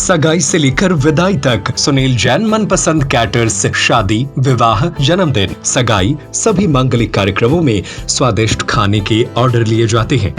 सगाई से लेकर विदाई तक सुनील जैन मनपसंद कैटर्स शादी, विवाह, जन्मदिन, सगाई सभी मांगलिक कार्यक्रमों में स्वादिष्ट खाने के ऑर्डर लिए जाते हैं।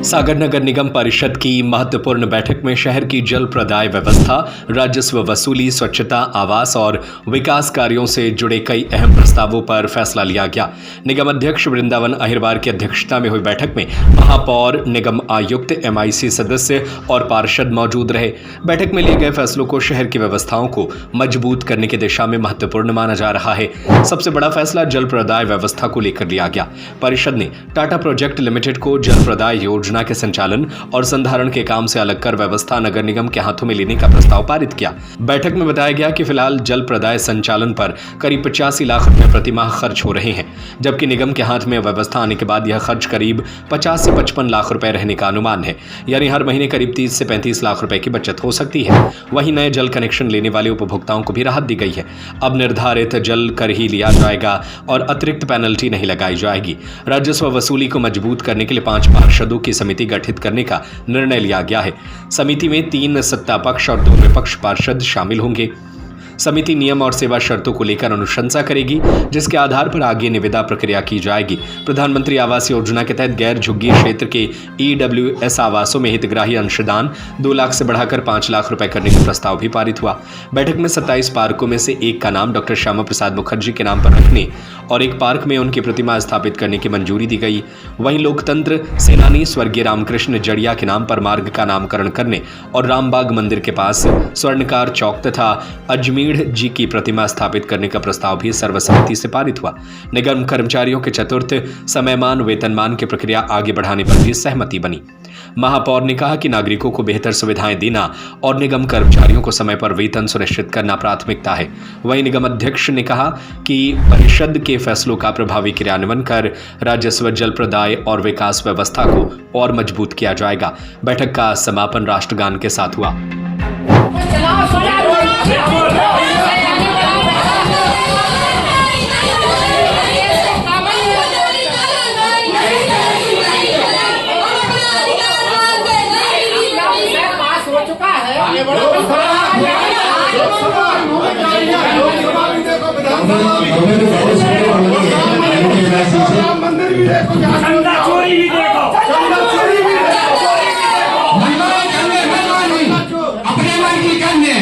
सागर नगर निगम परिषद की महत्वपूर्ण बैठक में शहर की जल प्रदाय व्यवस्था, राजस्व वसूली, स्वच्छता, आवास और विकास कार्यों से जुड़े कई अहम प्रस्तावों पर फैसला लिया गया। निगम अध्यक्ष वृंदावन अहिरवार की अध्यक्षता में हुई बैठक में महापौर, निगम आयुक्त, MIC सदस्य और पार्षद मौजूद रहे। बैठक में लिए गए फैसलों को शहर की व्यवस्थाओं को मजबूत करने की दिशा में महत्वपूर्ण माना जा रहा है। सबसे बड़ा फैसला जल प्रदाय व्यवस्था को लेकर लिया गया। परिषद ने टाटा प्रोजेक्ट लिमिटेड को जल प्रदाय योजना के संचालन और संधारण के काम से अलग कर व्यवस्था नगर निगम के हाथों में लेने का प्रस्ताव पारित किया। बैठक में बताया गया कि फिलहाल जल प्रदाय संचालन पर करीब 85 लाख रुपए प्रतिमाह खर्च हो रहे हैं, जबकि निगम के हाथ में व्यवस्था आने के बाद यह खर्च करीब 50 से 55 लाख रुपए रहने का अनुमान है, यानी हर महीने करीब 30 से 35 लाख रुपए की बचत हो सकती है। वहीं नए जल कनेक्शन लेने वाले उपभोक्ताओं को भी राहत दी गई है। अब निर्धारित जल कर ही लिया जाएगा और अतिरिक्त पेनल्टी नहीं लगाई जाएगी। राजस्व वसूली को मजबूत करने के लिए 5 पार्षदों की समिति गठित करने का निर्णय लिया गया है। समिति में 3 सत्ता पक्ष और 2 विपक्ष पार्षद शामिल होंगे। समिति नियम और सेवा शर्तों को लेकर अनुशंसा करेगी, जिसके आधार पर आगे निविदा प्रक्रिया की जाएगी। प्रधानमंत्री आवास योजना के तहत गैर झुग्गी क्षेत्र के EWS आवासों में हितग्राही अंशदान 2 लाख से बढ़ाकर 5 लाख रुपए करने का प्रस्ताव भी पारित हुआ। बैठक में 27 पार्कों में से एक का नाम डॉक्टर श्यामा प्रसाद मुखर्जी के नाम पर रखने और एक पार्क में उनकी प्रतिमा स्थापित करने की मंजूरी दी गई। वहीं लोकतंत्र सेनानी स्वर्गीय रामकृष्ण जड़िया के नाम पर मार्ग का नामकरण करने और रामबाग मंदिर के पास स्वर्णकार चौक तथा अजमेर जी की प्रतिमा स्थापित करने का प्रस्ताव भी सर्वसम्मति से पारित हुआ। निगम कर्मचारियों के चतुर्थ समयमान वेतनमान की प्रक्रिया आगे बढ़ाने पर भी सहमति बनी। महापौर ने कहा कि नागरिकों को बेहतर सुविधाएं देना और निगम कर्मचारियों को समय पर वेतन सुनिश्चित करना प्राथमिकता है। वहीं निगम अध्यक्ष ने कहा कि परिषद के फैसलों का प्रभावी क्रियान्वयन कर राजस्व, जल प्रदाय और विकास व्यवस्था को और मजबूत किया जाएगा। बैठक का समापन राष्ट्रगान के साथ हुआ। अपने मन की करने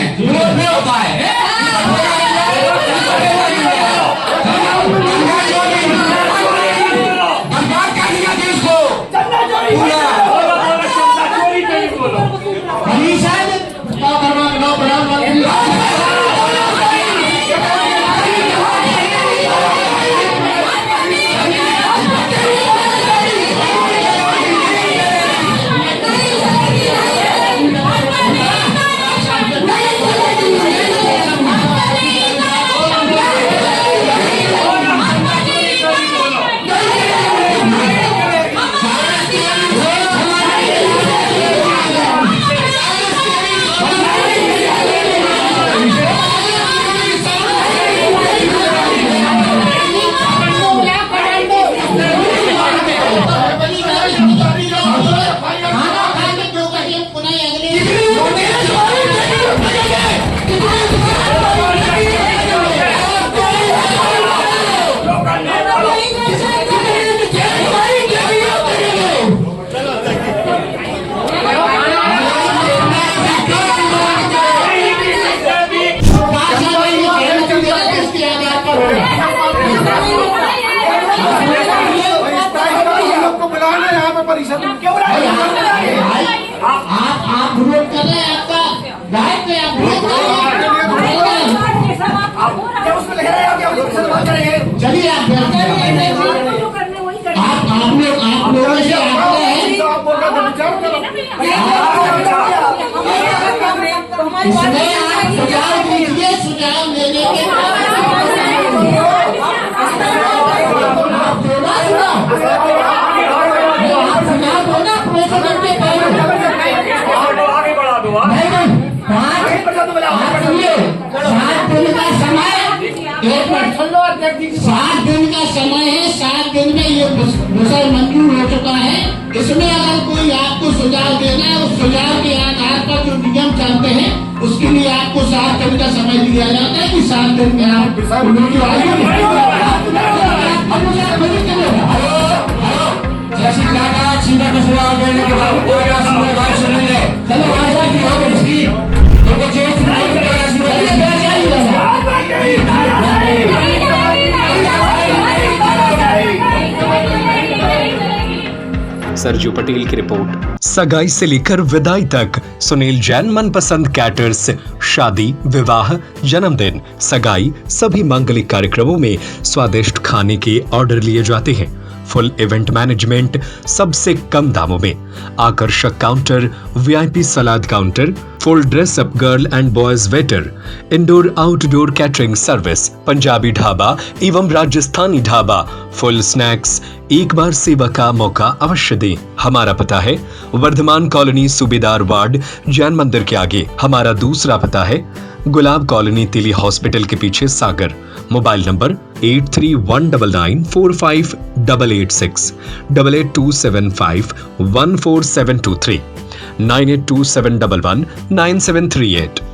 होता है। बर्बाद कर दिया देश को। परिषद में क्यों आप विरोध कर रहे हैं, आपका राइट है, आप विरोध कर रहे हैं। चलिए आप लोगों से सुझाव दीजिए, सुझाव लेने के एक मिनट सुन लो अध्यक्ष जी, 7 दिन का समय है, 7 दिन में ये विषय मंजूर हो चुका है। इसमें अगर कोई आपको सुझाव देना है, उस सुझाव के आधार पर जो नियम चलते हैं उसके लिए आपको 7 दिन का समय दिया जाता है कि 7 दिन में आप जैसी लगा सीधा का सवाल देने के बाद कोई ना सुनने बात सुन ले। चलो आशा की हो गई इसकी तो कुछ एक सुनाई देगा सरजू पटेल की रिपोर्ट। सगाई से लेकर विदाई तक सुनील जैन मनपसंद कैटर्स शादी, विवाह, जन्मदिन, सगाई सभी मांगलिक कार्यक्रमों में स्वादिष्ट खाने के ऑर्डर लिए जाते हैं। फुल इवेंट मैनेजमेंट सबसे कम दामों में, आकर्षक counter, VIP salad counter, full dress up girl and boys waiter, indoor outdoor catering service, Punjabi dhaba एवं राजस्थानी ढाबा, फुल स्नैक्स। एक बार सेवा का मौका अवश्य दें। हमारा पता है वर्धमान कॉलोनी, सूबेदार वार्ड, जैन मंदिर के आगे। हमारा दूसरा पता है गुलाब कॉलोनी, तिली हॉस्पिटल के पीछे, सागर। Mobile number 8319458886, 8827514723, 9827119738।